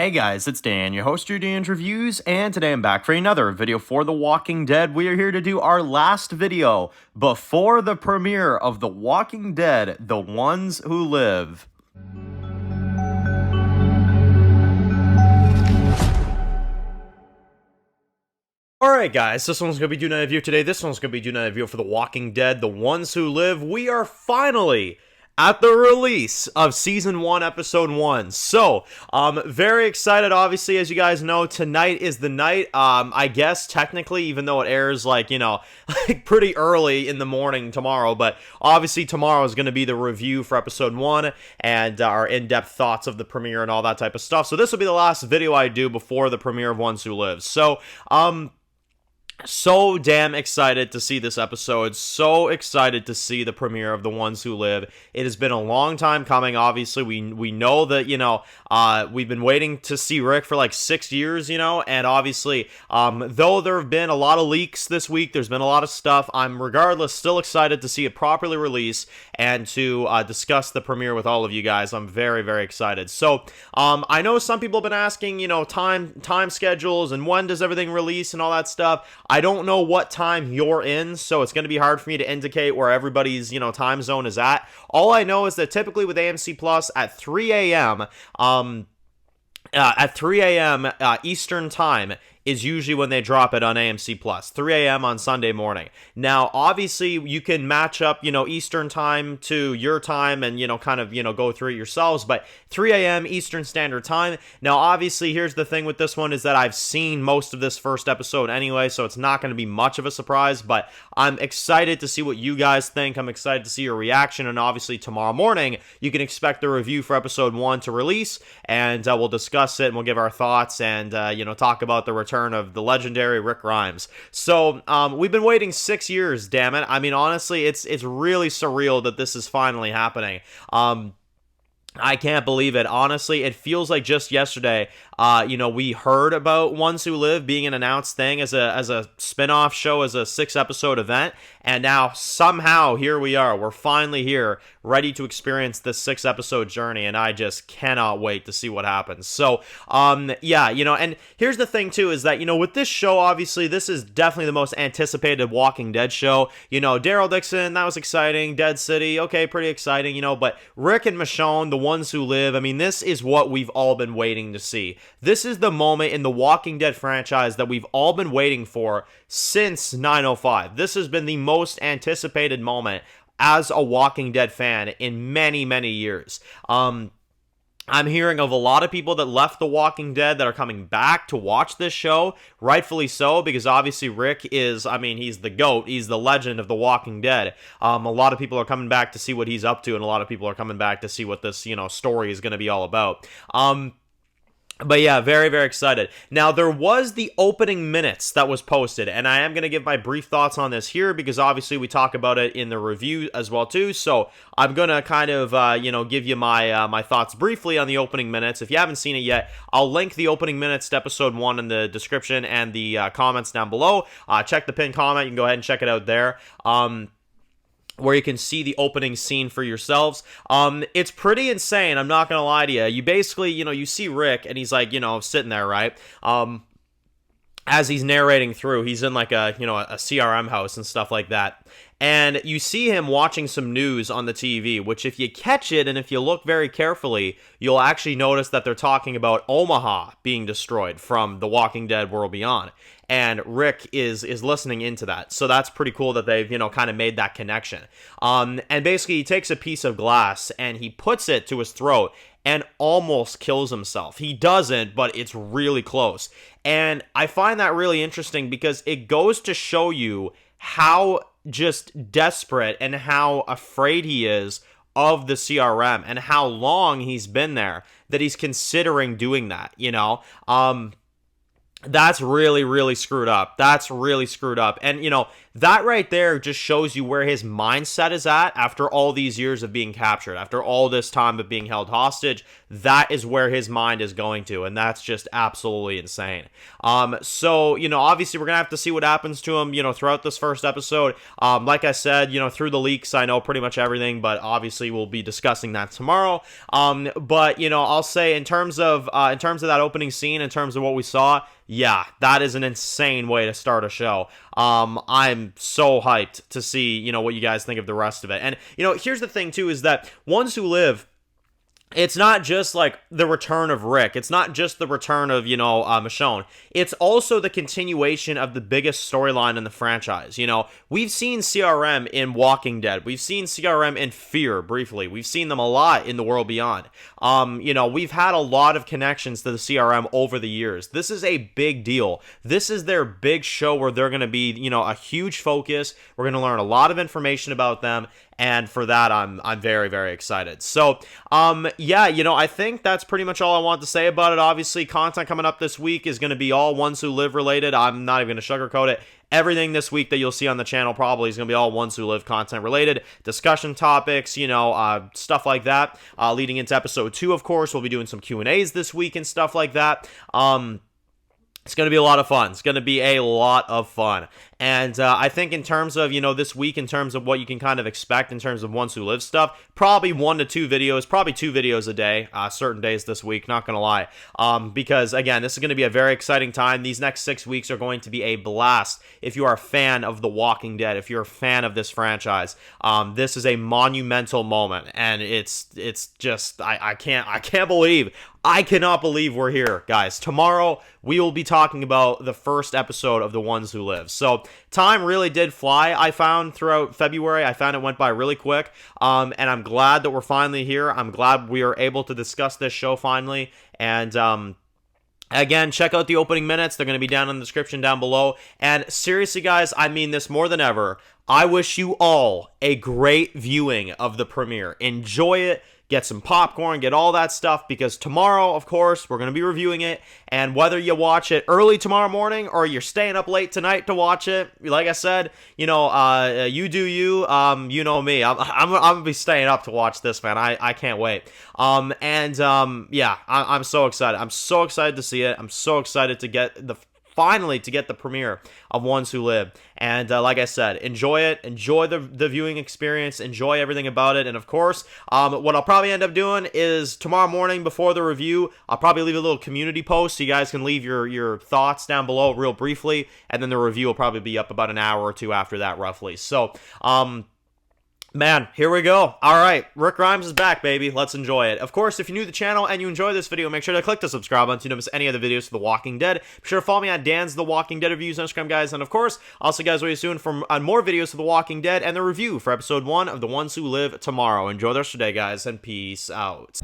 Hey guys, it's Dan, your host, your Dan's Reviews, and today I'm back for another video for The Walking Dead. We are here to do our last video before the premiere of The Walking Dead, The Ones Who Live. Alright guys, this one's going to be doing a review today. This one's going to be doing a review for The Walking Dead, The Ones Who Live. We are finally at the release of Season 1, Episode 1. So, very excited, obviously, as you guys know, tonight is the night, I guess, technically, even though it airs, like pretty early in the morning tomorrow, but obviously tomorrow is going to be the review for Episode 1, and our in-depth thoughts of the premiere and all that type of stuff. So this will be the last video I do before the premiere of Ones Who Live. So damn excited to see this episode. So excited to see the premiere of The Ones Who Live. It has been a long time coming. Obviously, we know that, we've been waiting to see Rick for like 6 years, and obviously, though there have been a lot of leaks this week, there's been a lot of stuff, I'm regardless still excited to see it properly released and to discuss the premiere with all of you guys. I'm very, very excited. So, I know some people have been asking, time schedules and when does everything release and all that stuff. I don't know what time you're in, so it's going to be hard for me to indicate where everybody's, time zone is at. All I know is that typically with AMC Plus at 3 a.m., Eastern time is usually when they drop it on AMC Plus, 3 a.m. on Sunday morning. Now, obviously, you can match up, Eastern time to your time and, go through it yourselves, but 3 a.m. Eastern Standard Time. Now, obviously, here's the thing with this one is that I've seen most of this first episode anyway, so it's not going to be much of a surprise, but I'm excited to see what you guys think. I'm excited to see your reaction, and obviously, tomorrow morning, you can expect the review for Episode 1 to release, and we'll discuss it, and we'll give our thoughts, and, talk about the return of the legendary Rick Grimes. So, we've been waiting 6 years, damn it. I mean, honestly, it's really surreal that this is finally happening. I can't believe it. Honestly, it feels like just yesterday, we heard about Ones Who Live being an announced thing as a spin-off show, as a 6-episode event, and now somehow here we are. We're finally here, ready to experience this 6-episode journey, and I just cannot wait to see what happens. So, and here's the thing too, is that, with this show, obviously, this is definitely the most anticipated Walking Dead show. Daryl Dixon, that was exciting. Dead City, okay, pretty exciting, but Rick and Michonne, the Ones Who Live, I mean, this is what we've all been waiting to see. This is the moment in the Walking Dead franchise that we've all been waiting for since 905. This has been the most anticipated moment as a Walking Dead fan in many, many years. I'm hearing of a lot of people that left The Walking Dead that are coming back to watch this show, rightfully so, because obviously Rick is, he's the GOAT, he's the legend of The Walking Dead. A lot of people are coming back to see what he's up to, and a lot of people are coming back to see what this, story is going to be all about. But yeah, very, very excited. Now, there was the opening minutes that was posted, and I am going to give my brief thoughts on this here because obviously we talk about it in the review as well too, so I'm going to kind of, give you my thoughts briefly on the opening minutes. If you haven't seen it yet, I'll link the opening minutes to Episode 1 in the description and the comments down below. Check the pinned comment. You can go ahead and check it out there. Where you can see the opening scene for yourselves. It's pretty insane, I'm not gonna lie to you. You basically, you see Rick, and he's like, sitting there, right? As he's narrating through, he's in like a CRM house and stuff like that. And you see him watching some news on the TV, which if you catch it and if you look very carefully, you'll actually notice that they're talking about Omaha being destroyed from The Walking Dead World Beyond. And Rick is listening into that. So that's pretty cool that they've, kind of made that connection. And basically he takes a piece of glass and he puts it to his throat and almost kills himself. He doesn't, but it's really close. And I find that really interesting because it goes to show you how just desperate and how afraid he is of the CRM and how long he's been there that he's considering doing that, That's really, really screwed up. That's really screwed up. And, that right there just shows you where his mindset is at after all these years of being captured, after all this time of being held hostage. That is where his mind is going to. And that's just absolutely insane. So, obviously we're going to have to see what happens to him, throughout this first episode. Like I said, through the leaks, I know pretty much everything, but obviously we'll be discussing that tomorrow. But, I'll say in terms of that opening scene, in terms of what we saw, yeah, that is an insane way to start a show. I'm so hyped to see, what you guys think of the rest of it. And, here's the thing, too, is that Ones Who Live, it's not just like the return of Rick. It's not just the return of, Michonne. It's also the continuation of the biggest storyline in the franchise. We've seen CRM in Walking Dead. We've seen CRM in Fear briefly. We've seen them a lot in The World Beyond. We've had a lot of connections to the CRM over the years. This is a big deal. This is their big show where they're going to be, a huge focus. We're going to learn a lot of information about them. And for that, I'm very, very excited. So, I think that's pretty much all I want to say about it. Obviously, content coming up this week is going to be all Ones Who Live related. I'm not even going to sugarcoat it. Everything this week that you'll see on the channel probably is going to be all Ones Who Live content related, discussion topics, stuff like that. Leading into episode 2, of course, we'll be doing some Q&As this week and stuff like that. It's going to be a lot of fun. It's going to be a lot of fun. And I think in terms of, this week, in terms of what you can kind of expect in terms of Ones Who Live stuff, probably 1 to 2 videos, probably 2 videos a day, certain days this week, not going to lie. Because, again, this is going to be a very exciting time. These next 6 weeks are going to be a blast if you are a fan of The Walking Dead, if you're a fan of this franchise. This is a monumental moment, and it's just, I cannot believe we're here, guys. Tomorrow, we will be talking about the first episode of The Ones Who Live. So, time really did fly, I found, throughout February. I found it went by really quick, and I'm glad that we're finally here. I'm glad we are able to discuss this show finally, and, again, check out the opening minutes. They're going to be down in the description down below. And seriously, guys, I mean this more than ever. I wish you all a great viewing of the premiere. Enjoy it. Get some popcorn, get all that stuff, because tomorrow, of course, we're going to be reviewing it, and whether you watch it early tomorrow morning or you're staying up late tonight to watch it, like I said, you do you, you know me. I'm going to be staying up to watch this, man. I can't wait. I'm so excited. I'm so excited to see it. I'm so excited to finally get the premiere of Ones Who Live. And like I said, enjoy it. Enjoy the viewing experience. Enjoy everything about it. And of course, what I'll probably end up doing is tomorrow morning before the review, I'll probably leave a little community post so you guys can leave your thoughts down below real briefly. And then the review will probably be up about an hour or 2 after that, roughly. So, man, here we go. All right, Rick Grimes is back, baby. Let's enjoy it. Of course, if you're new to the channel and you enjoy this video, make sure to click the subscribe button so you don't miss any other videos for The Walking Dead. Be sure to follow me on Dan's The Walking Dead reviews on Instagram, guys. And of course, I'll see you guys really soon on more videos for The Walking Dead and the review for episode 1 of The Ones Who Live tomorrow. Enjoy the rest of your day, guys, and peace out.